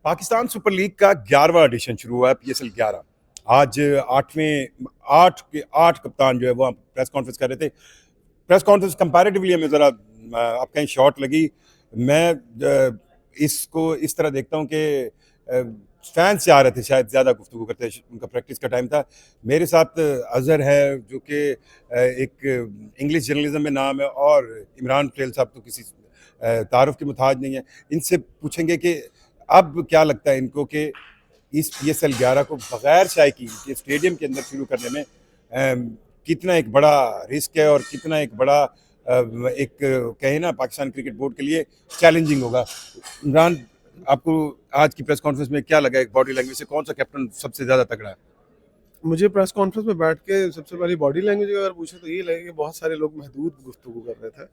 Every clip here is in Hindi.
पाकिस्तान सुपर लीग का 11वां एडिशन शुरू हुआ है, PSL 11। आज आठवें आठ के आठ कप्तान जो है वो प्रेस कॉन्फ्रेंस कर रहे थे। प्रेस कॉन्फ्रेंस कंपैरेटिवली हमें ज़रा आप कहीं शॉर्ट लगी। मैं इसको इस तरह देखता हूँ कि फैंस चाह रहे थे शायद ज़्यादा गुफ्तगू करते, उनका प्रैक्टिस का टाइम था। मेरे साथ अज़हर है जो कि एक इंग्लिश जर्नलिज्म में नाम है, और इमरान पटेल साहब तो किसी तारुफ के मुताज नहीं है। इनसे पूछेंगे कि अब क्या लगता है इनको कि इस PSL 11 को बगैर शायकीन के स्टेडियम के अंदर शुरू करने में कितना एक बड़ा रिस्क है, और कितना एक बड़ा एक कहे ना पाकिस्तान क्रिकेट बोर्ड के लिए चैलेंजिंग होगा। इमरान, आपको आज की प्रेस कॉन्फ्रेंस में क्या लगा, एक बॉडी लैंग्वेज से कौन सा कैप्टन सबसे ज़्यादा तगड़ा है? मुझे प्रेस कॉन्फ्रेंस में बैठ के सबसे पहली बॉडी लैंग्वेज अगर पूछे तो ये लगे कि बहुत सारे लोग महदूद गुफ्तगू कर रहे थे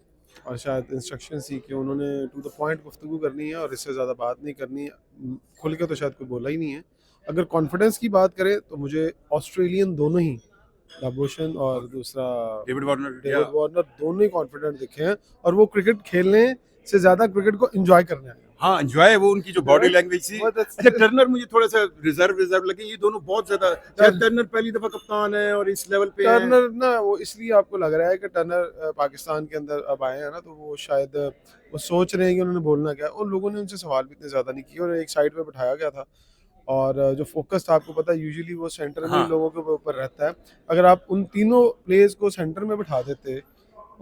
और शायद इंस्ट्रक्शन सी कि उन्होंने टू द पॉइंट गुफ्तगू करनी है और इससे ज़्यादा बात नहीं करनी है। खुल के तो शायद कोई बोला ही नहीं है। अगर कॉन्फिडेंस की बात करें तो मुझे ऑस्ट्रेलियन दोनों ही, लाबोशन और दूसरा डेविड वार्नर, दोनों ही कॉन्फिडेंट दिखे हैं और वो क्रिकेट खेलने से ज़्यादा क्रिकेट को एंजॉय करने आए हैं। हाँ, एंजॉय वो उनकी जो बॉडी लैंग्वेज थी। बहुत अच्छा, टर्नर मुझे थोड़ा सा रिजर्व लगे। ये दोनों बहुत ज्यादा, शायद टर्नर पहली दफा कप्तान है और इस लेवल पे है। टर्नर ना, वो इसलिए आपको लग रहा है कि टर्नर पाकिस्तान के अंदर अब आए हैं ना, तो वो शायद वो सोच रहे हैं कि उन्होंने बोलना क्या है, और लोगों ने उनसे सवाल भी इतने ज़्यादा नहीं किए और एक साइड पे बिठाया गया था। और जो फोकस था, आपको पता है यूजुअली वो सेंटर में ही हाँ, लोगों के ऊपर रहता है। अगर आप उन तीनों प्लेयर्स को सेंटर में बिठा देते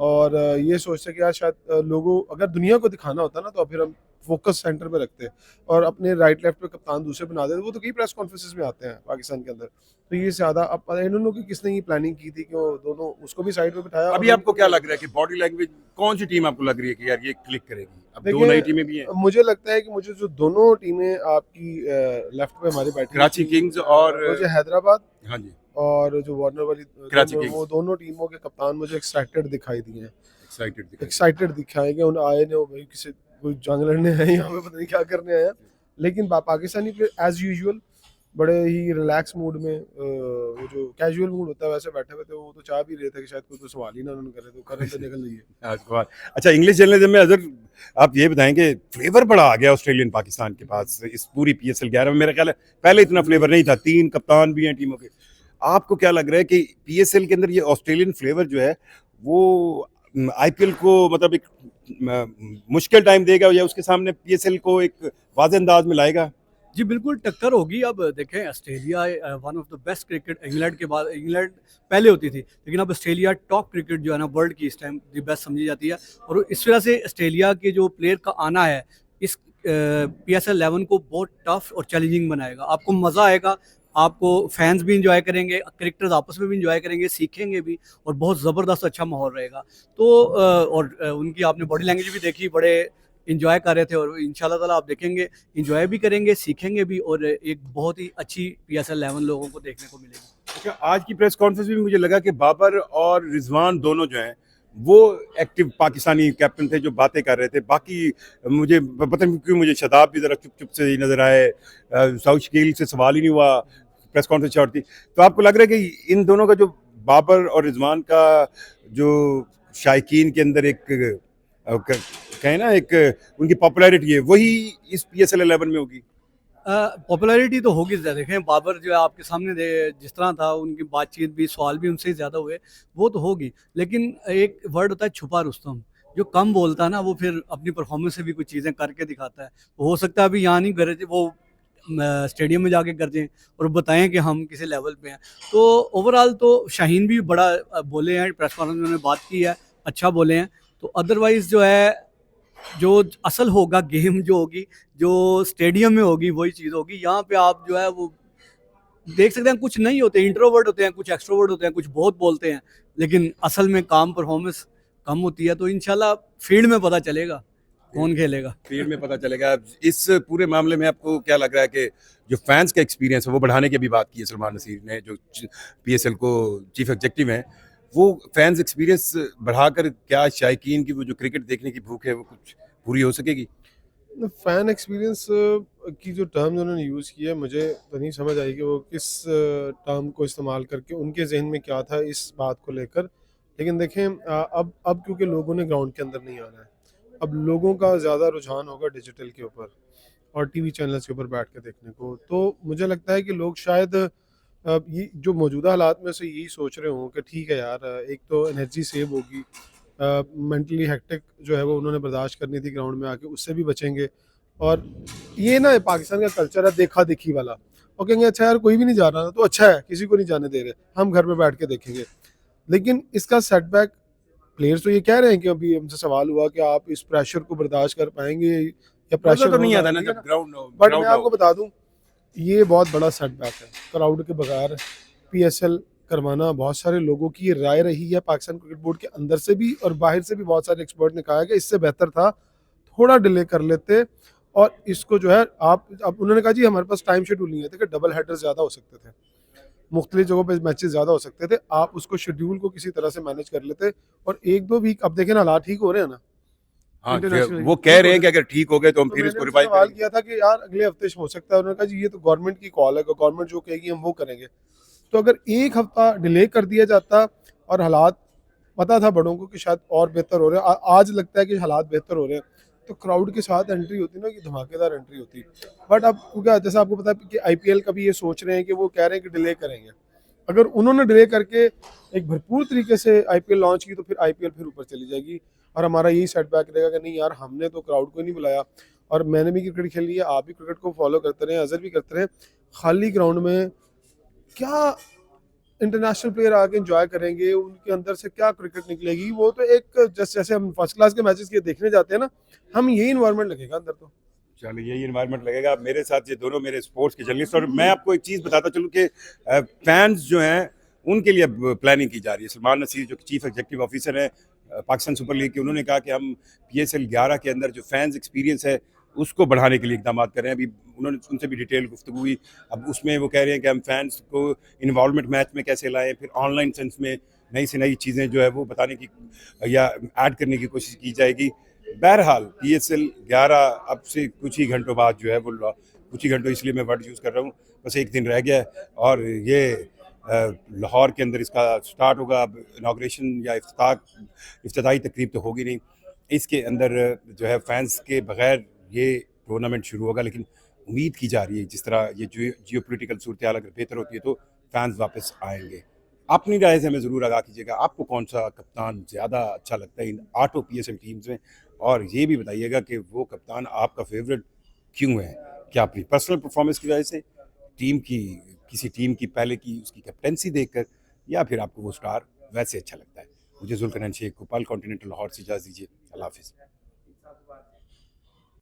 और ये सोचते कि यार शायद लोगों, अगर दुनिया को दिखाना होता ना तो फिर हम फोकस सेंटर पे रखते और अपने राइट लेफ्ट पे कप्तान दूसरे बना देते। वो तो कई प्रेस कॉन्फ्रेंसेस में आते हैं पाकिस्तान के अंदर। तो ये ज़्यादा अब आई डोंट नो कि किसने ये प्लानिंग की थी कि वो दोनों, उसको भी साइड पे बिठाया और अभी आपको क्या लग रहा है कि बॉडी लैंग्वेज कौन सी टीम आपको लग रही है कि यार ये क्लिक करेगी? अब दो नई टीमें भी हैं, देखिए, मुझे लगता है कि मुझे जो दोनों टीमें आपकी लेफ्ट पे हमारी बैठी हुई कराची थी, किंग्स और वो जो हैदराबाद हाँ जी, और जो वार्नर वाली कराची दोनों, किंग्स। वो दोनों टीमों के कप्तान मुझे एक्साइटेड दिखाई दिए हैं। एक्साइटेड दिखाई दे एक्साइटेड दिखाए कि उन आए ने, वो भाई किसी कोई जंग लड़ने आए यहाँ पे, पता नहीं क्या करने आया। लेकिन पाकिस्तानी प्लेयर एज यूजुअल बड़े ही रिलैक्स मूड में, वो जो कैजुअल मूड होता है वैसे बैठे हुए थे। वो तो चाह भी रहे थे कि शायद कोई तो सवाल ही ना उन्होंने करे, तो करें तो निकल जाइए। आज के बाद। अच्छा, इंग्लिश जर्नलिज्म में अगर आप ये बताएंगे, फ्लेवर बड़ा आ गया ऑस्ट्रेलियन पाकिस्तान के पास इस पूरी PSL 11 में। मेरा ख्याल है पहले इतना फ्लेवर नहीं था, 3 कप्तान भी हैं टीमों के। आपको क्या लग रहा है कि PSL के अंदर ये ऑस्ट्रेलियन फ्लेवर जो है वो IPL को मतलब एक मुश्किल टाइम देगा, या उसके सामने PSL को एक वाज़ेह अंदाज में लाएगा? जी बिल्कुल टक्कर होगी। अब देखें, Australia won of the best cricket, England के बाद, इंग्लैंड पहले होती थी लेकिन अब ऑस्ट्रेलिया टॉप क्रिकेट जो है ना वर्ल्ड की इस टाइम दी बेस्ट समझी जाती है। और इस वजह से ऑस्ट्रेलिया के जो प्लेयर का आना है इस PSL 11 को बहुत टफ और चैलेंजिंग बनाएगा। आपको मज़ा आएगा, आपको फैंस भी इंजॉय करेंगे, क्रिकेटर्स आपस में भी इंजॉय करेंगे, सीखेंगे भी, और बहुत ज़बरदस्त अच्छा माहौल रहेगा। तो उनकी आपने बॉडी लैंग्वेज भी देखी, बड़े इंजॉय कर रहे थे, और इंशाल्लाह ताला आप देखेंगे इंजॉय भी करेंगे, सीखेंगे भी, और एक बहुत ही अच्छी PSL 11 लोगों को देखने को मिलेगी। अच्छा, आज की प्रेस कॉन्फ्रेंस में मुझे लगा कि बाबर और रिजवान दोनों जो हैं वो एक्टिव पाकिस्तानी कैप्टन थे जो बातें कर रहे थे। बाकी मुझे पता नहीं क्यों मुझे शदाब भी ज़रा चुप चुप से ही नज़र आए। साउथ शकील से सवाल ही नहीं हुआ, प्रेस कॉन्फ्रेंस शॉर्ट थी। तो आपको लग रहा है कि इन दोनों का जो बाबर और रिजवान का जो शायकीन के अंदर एक कहें ना एक उनकी पॉपुलैरिटी है, वही इस PSL 11 में होगी? पॉपुलैरिटी तो होगी ज़्यादा। देखें, बाबर जो है आपके सामने जिस तरह था, उनकी बातचीत भी, सवाल भी उनसे ही ज़्यादा हुए, वो तो होगी। लेकिन एक वर्ड होता है छुपा रुस्तम, जो कम बोलता है ना वो फिर अपनी परफॉर्मेंस से भी कुछ चीज़ें करके दिखाता है। तो हो सकता है अभी यहाँ नहीं गरजे, वो स्टेडियम में जाके गरजें और बताएं कि हम किसी लेवल पे हैं। तो ओवरऑल तो शाहीन भी बड़ा बोले हैं, प्रेस कॉन्फ्रेंस में उन्होंने बात की है, अच्छा बोले हैं। तो अदरवाइज़ जो है, जो असल होगा गेम जो होगी, जो स्टेडियम में होगी, वही चीज़ होगी। यहाँ पे आप जो है वो देख सकते हैं, कुछ नहीं होते, इंट्रोवर्ट होते हैं, कुछ एक्सट्रोवर्ट होते हैं, कुछ बहुत बोलते हैं, लेकिन असल में काम परफॉर्मेंस कम होती है। तो इंशाल्लाह फील्ड में पता चलेगा कौन खेलेगा। फील्ड में पता चलेगा। इस पूरे मामले में आपको क्या लग रहा है कि जो फैंस का एक्सपीरियंस है वो बढ़ाने की भी बात की है सलमान नसीर ने, जो PSL को चीफ एग्जेक्टिव हैं, वो फैंस एक्सपीरियंस बढ़ाकर क्या शायकीन की वो जो क्रिकेट देखने की भूख है वो कुछ पूरी हो सकेगी? फ़ैन एक्सपीरियंस की जो टर्म्स उन्होंने यूज़ की है, मुझे तो नहीं समझ आई कि वो किस टर्म को इस्तेमाल करके उनके ज़हन में क्या था इस बात को लेकर। लेकिन देखें, अब क्योंकि लोगों ने ग्राउंड के अंदर नहीं आना है, अब लोगों का ज़्यादा रुझान होगा डिजिटल के ऊपर। और टीवी चैनल्स के ऊपर बैठ के देखने को। तो मुझे लगता है कि लोग शायद ये जो मौजूदा हालात में से यही सोच रहे हों कि ठीक है यार, एक तो एनर्जी सेव होगी, मेंटली हेक्टिक जो है वो उन्होंने बर्दाश्त करनी थी ग्राउंड में आके, उससे भी बचेंगे। और ये ना पाकिस्तान का कल्चर है देखा देखी वाला, और कहेंगे अच्छा यार कोई भी नहीं जा रहा तो अच्छा है, किसी को नहीं जाने दे रहे, हम घर में बैठ के देखेंगे। लेकिन इसका सेटबैक, प्लेयर्स तो ये कह रहे हैं कि अभी हमसे सवाल हुआ कि आप इस प्रेशर को बर्दाश्त कर पाएंगे या मजा प्रेशर तो नहीं होगा, आता ना ठीक है जब ना। ग्राउंड बट मैं ग्राउंड आपको बता दूं, ये बहुत बड़ा सेटबैक है क्राउड के बगैर पीएसएल करवाना। बहुत सारे लोगों की ये राय रही है पाकिस्तान क्रिकेट बोर्ड के अंदर से भी और बाहर से भी, बहुत सारे एक्सपर्ट ने कहा है कि इससे बेहतर था थोड़ा डिले कर लेते, और इसको जो है आप, अब उन्होंने कहा जी हमारे पास टाइम शेड्यूल नहीं है, देखिए डबल हेडर ज़्यादा हो सकते थे, मुख्तलिफ जगहों पे मैचेस ज़्यादा हो सकते थे, आप उसको शेड्यूल को किसी तरह से मैनेज कर लेते। और एक दो वीक, अब देखें ना हालात ठीक हो रहे हैं ना हाँ इंटरनेशनल, वो कह रहे हैं कि अगर ठीक हो गए तो हम तो फिर मैंने इसको उनसे रिवाइव सवाल करेंगे। किया था कि यार अगले हफ्ते हो सकता है, उन्होंने कहा जी ये तो गवर्नमेंट की कॉल है, गवर्नमेंट जो कहेगी हम वो करेंगे। तो अगर एक हफ्ता डिले कर दिया जाता, और हालात पता था बड़ों को कि शायद और बेहतर हो रहे हैं, आज लगता है कि हालात बेहतर हो रहे हैं, तो क्राउड के साथ एंट्री होती ना कि धमाकेदार एंट्री होती। बट अब क्योंकि जैसा आपको पता है कि आईपीएल का भी ये सोच रहे हैं कि वो कह रहे हैं कि डिले करेंगे, अगर उन्होंने डिले करके एक भरपूर तरीके से आईपीएल लॉन्च की तो फिर आईपीएल फिर ऊपर चली जाएगी, और हमारा यही सेटबैक रहेगा कि नहीं यार हमने तो क्राउड को नहीं बुलाया। और मैंने भी क्रिकेट खेली है, आप भी क्रिकेट को फॉलो करते रहे, अजहर भी करते रहे, खाली ग्राउंड में क्या इंटरनेशनल प्लेयर आके एंजॉय करेंगे, उनके अंदर से क्या क्रिकेट निकलेगी। वो तो एक जैसे हम फर्स्ट क्लास के मैचेस के देखने जाते हैं ना, हम यही इन्वायरमेंट लगेगा अंदर। तो चलो यही इन्वायरमेंट लगेगा। आप मेरे साथ ये दोनों मेरे स्पोर्ट्स के जर्नलिस्ट, और मैं आपको एक चीज़ बताता चलूँ कि फैंस जो हैं उनके लिए प्लानिंग की जा रही है। सलमान नसीर जो चीफ एग्जीक्यूटिव ऑफिसर है पाकिस्तान सुपर लीग के, उन्होंने कहा कि हम PSL 11 के अंदर जो फैंस एक्सपीरियंस है उसको बढ़ाने के लिए इकदाम कर रहे हैं। अभी उन्होंने उनसे भी डिटेल गुफ्तगू हुई। अब उसमें वो कह रहे हैं कि हम फैंस को इन्वॉल्वमेंट मैच में कैसे लाएं, फिर ऑनलाइन सेंस में नई से नई चीज़ें जो है वो बताने की या ऐड करने की कोशिश की जाएगी। बहरहाल PSL 11 अब से कुछ ही घंटों बाद जो है वो कुछ ही घंटों, इसलिए मैं वर्ड यूज़ कर रहा हूँ, बस एक दिन रह गया है और ये लाहौर के अंदर इसका स्टार्ट होगा। अब इनाग्रेशन या इफ्तिताई तकरीब तो होगी नहीं, इसके अंदर जो है फैंस के बगैर ये टूर्नामेंट शुरू होगा। लेकिन उम्मीद की जा रही है जिस तरह ये जियो पोलिटिकल सूरत हाल अगर बेहतर होती है तो फैंस वापस आएंगे। अपनी राय से हमें ज़रूर आगाह कीजिएगा, आपको कौन सा कप्तान ज़्यादा अच्छा लगता है इन 8 PSL टीम्स में, और ये भी बताइएगा कि वो कप्तान आपका फेवरेट क्यों है। क्या अपनी पर्सनल परफॉर्मेंस की वजह से, टीम की किसी टीम की पहले की उसकी कैप्टेंसी देखकर, या फिर आपको वो स्टार वैसे अच्छा लगता है। मुझे जुल्करनैन शेख, गोपाल कॉन्टिनेंटल लाहौर से इजाज़त दीजिए। अल्लाह हाफिज़।